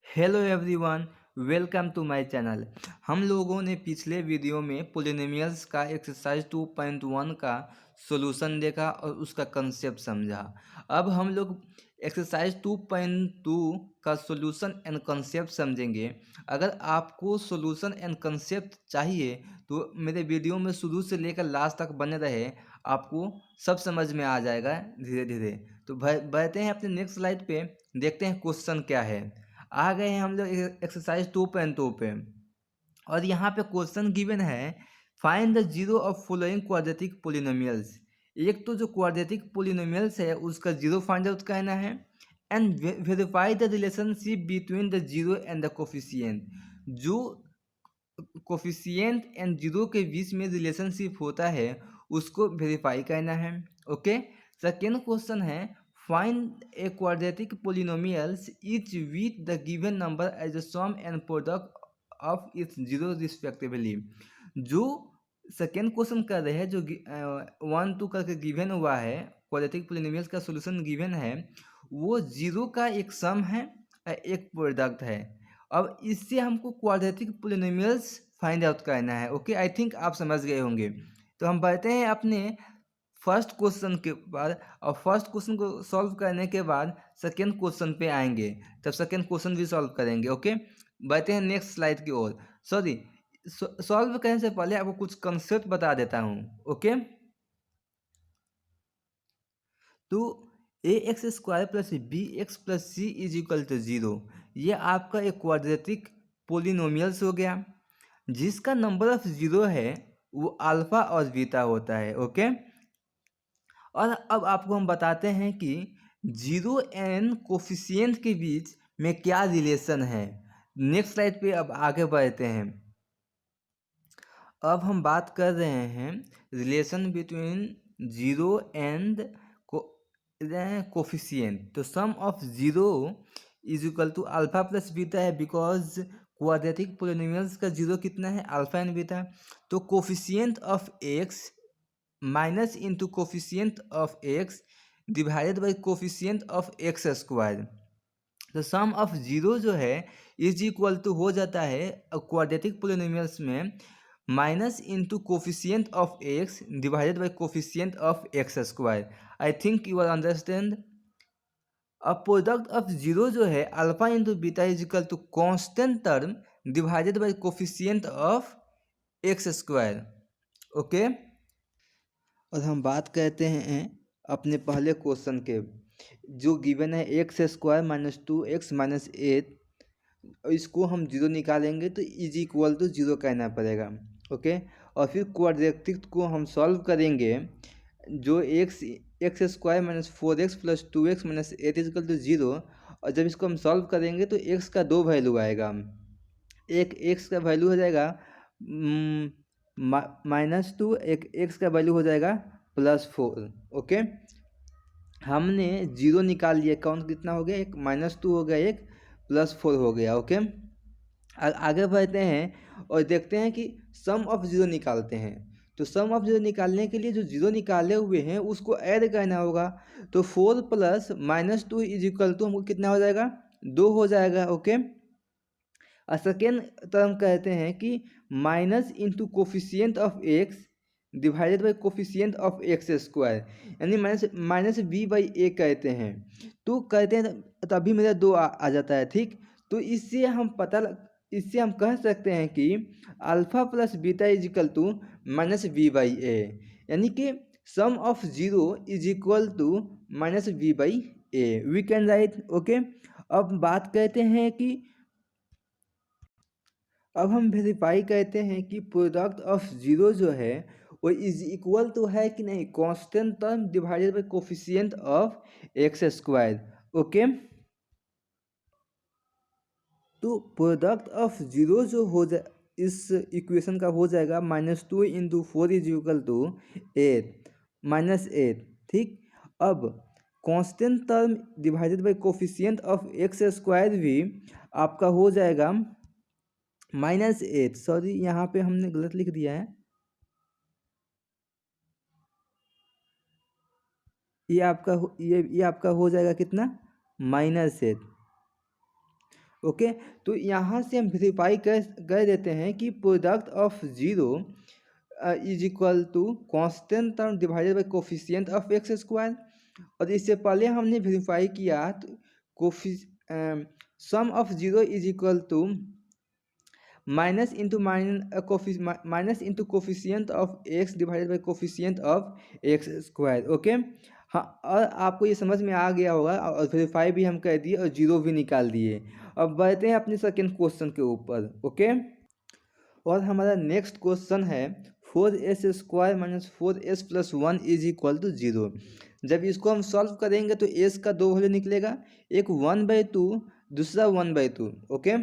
Hello everyone, welcome to my channel. हम लोगों ने पिछले वीडियो में पोलिनोमियल्स का एक्सरसाइज 2.1 का सॉल्यूशन देखा और उसका कंसेप्ट समझा। अब हम लोग एक्सरसाइज 2.2 का सॉल्यूशन एंड कंसेप्ट समझेंगे। अगर आपको सॉल्यूशन एंड कंसेप्ट चाहिए तो मेरे वीडियो में शुरू से लेकर लास्ट तक बने रहे, आपको सब समझ में आ जाएगा धीरे धीरे। तो बढ़ते हैं अपने नेक्स्ट स्लाइड पे, देखते हैं क्वेश्चन क्या है। आ गए हैं हम लोग एक्सरसाइज 2.2 पे और यहाँ पे क्वेश्चन गिवन है, find the zero of following quadratic polynomials. एक तो जो क्वाड्रेटिक पोलिनोमियल्स है उसका जीरो फाइंड आउट करना है and verify the relationship between the zero and the coefficient. जो कोफिशिएंट एंड जीरो के बीच में रिलेशनशिप होता है उसको वेरीफाई करना है। ओके, सेकेंड क्वेश्चन है, find a quadratic polynomials each with the given number as the sum and product of its zero respectively. जो सेकेंड क्वेश्चन कर रहे हैं, जो 1 2 करके गिवन हुआ है, क्वाड्रेटिक पोलिनोमियल्स का सॉल्यूशन गिवन है, वो जीरो का एक सम है और एक प्रोडक्ट है। अब इससे हमको क्वाड्रेटिक पोलिनोमियल्स फाइंड आउट करना है। ओके, आई थिंक आप समझ गए होंगे। तो हम बढ़ते हैं अपने फर्स्ट क्वेश्चन के बाद, और फर्स्ट क्वेश्चन को सॉल्व करने के बाद सेकेंड क्वेश्चन पे आएंगे, तब सेकेंड क्वेश्चन भी सॉल्व करेंगे। ओके, बढ़ते हैं नेक्स्ट स्लाइड की ओर। सॉरी, सॉल्व करने से पहले आपको कुछ कंसेप्ट बता देता हूँ। ओके, तो a x square plus b x plus c is equal to zero, ये आपका एक क्वाड्रेटिक पोलिनोमियल्स हो गया जिसका नंबर ऑफ जीरो है वो अल्फा और बीटा होता है। ओके, और अब आपको हम बताते हैं कि जीरो एंड कोफिशिएंट के बीच में क्या रिलेशन है। नेक्स्ट स्लाइड पे अब आगे बढ़ते हैं। अब हम बात कर रहे हैं relation between zero and coefficient. तो sum of zero is equal to alpha plus beta है, बिकॉज क्वाड्रेटिक पोलिनोमियल्स का जीरो कितना है, अल्फा एंड बीटा। तो coefficient of x minus into coefficient of x divided by coefficient of x square. तो sum of zero जो है is equal to हो जाता है क्वाड्रेटिक पोलिनोमियल्स में minus into coefficient of x divided by coefficient of x square. I think you are understand. अब product of zero जो है alpha into beta is equal to constant term divided by coefficient of x square. Okay, और हम बात करते हैं अपने पहले क्वेश्चन के, जो गिवन है x square minus 2x minus 8। इसको हम जीरो निकालेंगे तो इज इक्वल टू जीरो कहना पड़ेगा। ओके, और फिर क्वाड्रेटिक को हम सॉल्व करेंगे, जो x square minus 4x plus 2x minus 8 is equal to zero. और जब इसको हम सॉल्व करेंगे तो x का दो वैल्यू आएगा। एक x का वैल्यू हो जाएगा -2, एक x का वैल्यू हो जाएगा +4। ओके, हमने जीरो निकाल लिया, काउंट कितना हो गया, एक -2 हो गया, एक +4 हो गया। ओके, आगे बढ़ते हैं और देखते हैं कि सम ऑफ जीरो निकालते हैं। तो सम ऑफ जीरो निकालने के लिए जो जीरो निकाले हुए हैं उसको ऐड करना होगा। तो 4 प्लस -2 इज इक्वल टू हमको कितना हो जाएगा, 2 हो जाएगा। ओके, और सेकेंड टर्म कहते हैं कि minus into coefficient of x divided by coefficient of x square, यानी माइनस बी बाई ए कहते हैं। तो कहते हैं तभी मेरा 2 आ जाता है। ठीक, तो इससे हम कह सकते हैं कि alpha plus beta is equal to minus b by a, यानी कि sum of zero is equal to minus b by a, we can write. Okay, अब बात करते हैं कि अब हम वेरीफाई कहते हैं कि प्रोडक्ट ऑफ जीरो जो है वो इज इक्वल टू है कि नहीं constant term divided by coefficient of x square. Okay, तो प्रोडक्ट ऑफ जीरो जो हो जाए इस इक्वेशन का हो जाएगा -2 इंटू 4 इज इक्वल टू 8 -8। ठीक, अब constant term divided by coefficient of x square भी आपका हो जाएगा -8। सॉरी, यहाँ पे हमने गलत लिख दिया है, ये आपका हो जाएगा कितना, -8। ओके, तो यहाँ से हम वेरीफाई कर देते हैं कि product of zero is equal to constant term divided by coefficient of x square. और इससे पहले हमने वेरीफाई किया तो sum of zero is equal to minus into coefficient of x divided by coefficient of x square. Okay, हाँ, और आपको ये समझ में आ गया होगा और वेरीफाई भी हम कर दिए और जीरो भी निकाल दिए। अब बढ़ते हैं अपने सेकेंड क्वेश्चन के ऊपर। ओके, और हमारा नेक्स्ट क्वेश्चन है 4s² minus 4s+1 is equal to zero. जब इसको हम सॉल्व करेंगे तो एस का दो वैल्यू निकलेगा, एक 1/2 दूसरा 1/2। ओके,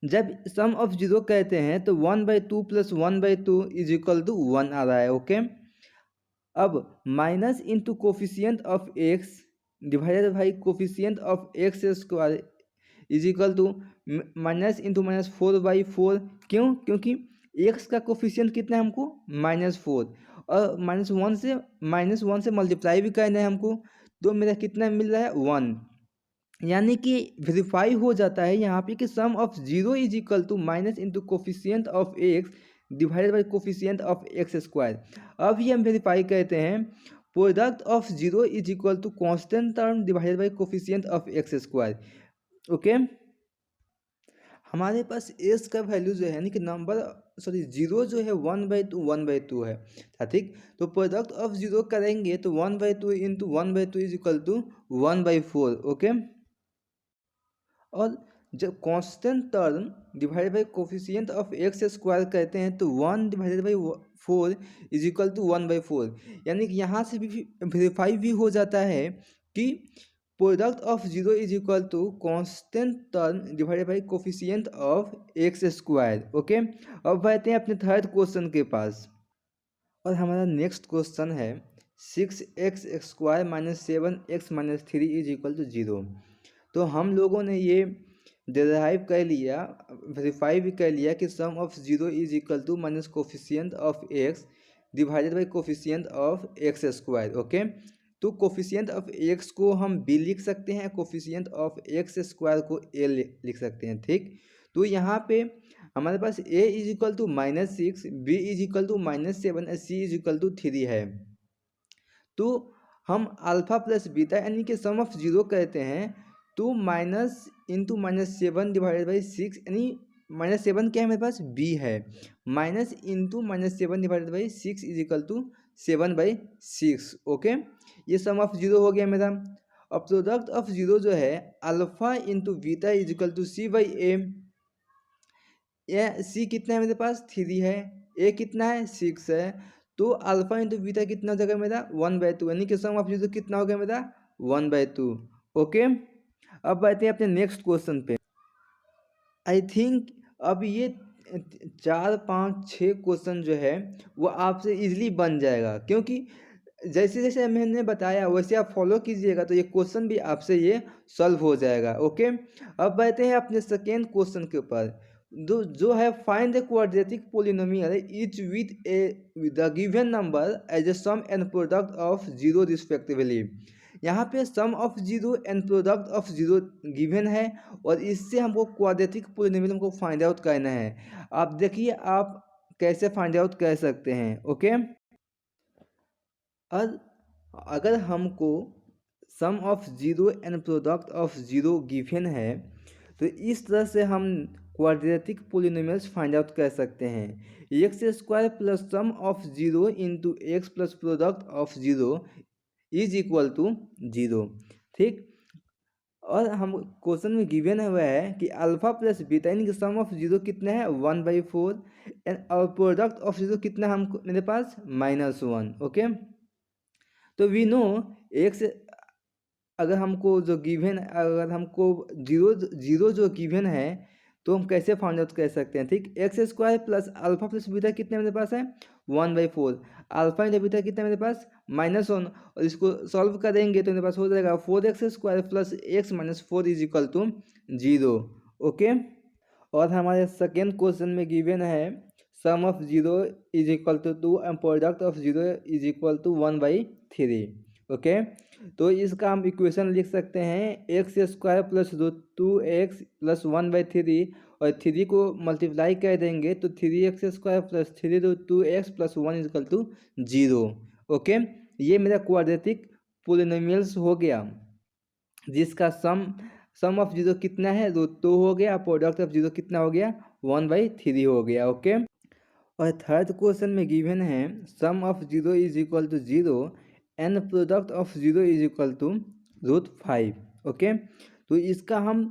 जब सम ऑफ जीरो कहते हैं तो 1/2 + 1/2 इज इक्वल टू 1 आ रहा है। ओके, अब minus into coefficient of x divided by coefficient of x square is equal to minus into -4/4। क्यों? क्योंकि एक्स का कोफिशियंट कितना है हमको -4, और -1 से मल्टीप्लाई भी करना है हमको, तो मेरा कितना मिल रहा है 1। यानी कि वेरीफाई हो जाता है यहाँ पे कि sum of zero is equal to minus into coefficient of x divided by coefficient of x square. अब ये हम वेरीफाई करते हैं product of zero is equal to constant term divided by coefficient of x square. Okay, हमारे पास S का value जो है यानी कि नंबर सॉरी जीरो जो है 1/2 है। ठीक, तो प्रोडक्ट ऑफ जीरो करेंगे तो 1/2 into 1/2 is equal to 1/4। Okay, और जब constant term divided by coefficient of x square कहते हैं तो 1/4 इज इक्वल टू 1/4। यानी कि यहाँ से भी वेरीफाई भी हो जाता है कि product of zero is equal to constant term divided by coefficient of x square. Okay, अब बढ़ते हैं अपने थर्ड क्वेश्चन के पास, और हमारा नेक्स्ट क्वेश्चन है 6x² minus 7x minus 3 is equal to zero. तो हम लोगों ने ये डिराइव कर लिया, वेरीफाई भी कर लिया कि sum of zero is equal to minus coefficient of x divided by coefficient of x square. Okay, तो कोफिशियंट ऑफ एक्स को हम बी लिख सकते हैं, कोफिशियंट ऑफ एक्स स्क्वायर को ए लिख सकते हैं। ठीक, तो यहाँ पे हमारे पास a is equal to -6, b is equal to -7, c is equal to 3 है। तो हम अल्फा प्लस बीटा यानी कि सम ऑफ जीरो कहते हैं, तो माइनस इंटू -7 डिवाइडेड बाई 6 यानी -7 क्या है मेरे पास बी है, minus into -7 divided by 6 is equal to 7/6। Okay, ये सम ऑफ जीरो हो गया मेरा। अब प्रोडक्ट ऑफ जीरो जो है alpha into beta is equal to C/A। ये सी कितना है मेरे पास 3 है, ए कितना है 6 है, तो अल्फा इंटू बीटा कितना हो जाएगा मेरा 1/2, यानी कि सम ऑफ जीरो कितना हो गया मेरा 1/2। ओके, अब बढ़ते हैं अपने नेक्स्ट क्वेश्चन पे। आई थिंक अब ये 4 5 6 क्वेश्चन जो है वो आपसे इजीली बन जाएगा, क्योंकि जैसे जैसे मैंने बताया वैसे आप फॉलो कीजिएगा तो ये क्वेश्चन भी आपसे ये सॉल्व हो जाएगा। ओके, अब बढ़ते हैं अपने सेकेंड क्वेश्चन के ऊपर, जो है find the quadratic polynomial each with a the given number as a sum and product of zero respectively. यहाँ पे sum of zero and product of zero given है, और इससे हमको क्वाड्रेटिक पोलिनोमियल हमको फाइंड आउट करना है। आप देखिए आप कैसे फाइंड आउट कर सकते हैं। ओके, और अगर हमको sum of zero and product of zero given है तो इस तरह से हम क्वाड्रेटिक पोलिनोमियल्स फाइंड आउट कर सकते हैं। x² plus sum of zero into x plus product of zero is equal to zero. ठीक, और हम क्वेश्चन में गिवन हुआ है कि अल्फा प्लस बीटा यानी कि सम ऑफ जीरो कितना है 1/4 एंड और प्रोडक्ट ऑफ जीरो कितना है हमको मेरे पास -1। ओके, तो वी नो एक्स अगर हमको जो गिवन अगर हमको जीरो जीरो जो गिवन है तो हम कैसे फाइंड आउट कर सकते हैं। ठीक, x² plus alpha plus beta कितने मेरे पास है 1/4, अल्फा इंटू बीटा कितना मेरे पास -1, और इसको सॉल्व करेंगे तो मेरे पास हो जाएगा 4x² plus x minus 4 is equal to 0। Okay, और हमारे सेकेंड क्वेश्चन में गिवन है sum of zero is equal to 2 and product of zero is equal to 1/3। Okay, तो इसका हम इक्वेशन लिख सकते हैं x square plus 2x plus 1/3, और 3 को मल्टीप्लाई कर देंगे तो 3x square plus 3√2x plus 1 = 0। Okay, ये मेरा क्वाड्रेटिक पोलिनोमियल्स हो गया जिसका सम ऑफ जीरो कितना है, √2 हो गया, प्रोडक्ट ऑफ जीरो कितना हो गया, 1/3 हो गया। ओके, और थर्ड क्वेश्चन में गिवन है sum of zero is equal to 0 and product of zero is equal to √5। Okay, तो इसका हम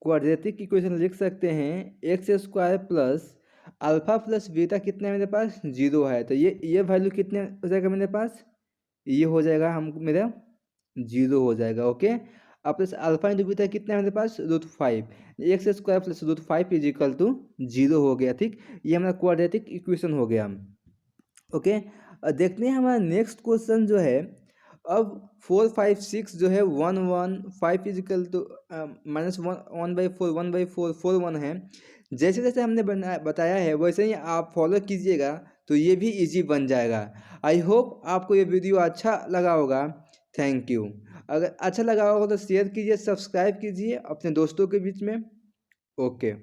क्वाड्रेटिक इक्वेशन लिख सकते हैं x square plus alpha plus beta कितना है मेरे पास, 0 है, तो ये वैल्यू कितने हो जाएगा मेरे पास, ये हो जाएगा हम मेरा 0 हो जाएगा। ओके, अब प्लस अल्फा इंटू बीटा कितना है मेरे पास, √5, x square plus √5 is equal to 0 हो गया। ठीक, ये हमारा क्वाड्रेटिक इक्वेशन हो गया। ओके, देखते हैं हमारा नेक्स्ट क्वेश्चन जो है, अब 4 5 6 जो है 1 1 5 इजिकल टू -1/4 1/4 4 1 है। जैसे जैसे हमने बताया है वैसे ही आप फॉलो कीजिएगा तो ये भी इजी बन जाएगा। आई होप आपको ये वीडियो अच्छा लगा होगा। Thank you. अगर अच्छा लगा होगा तो शेयर कीजिए, सब्सक्राइब कीजिए अपने दोस्तों के बीच में। ओके।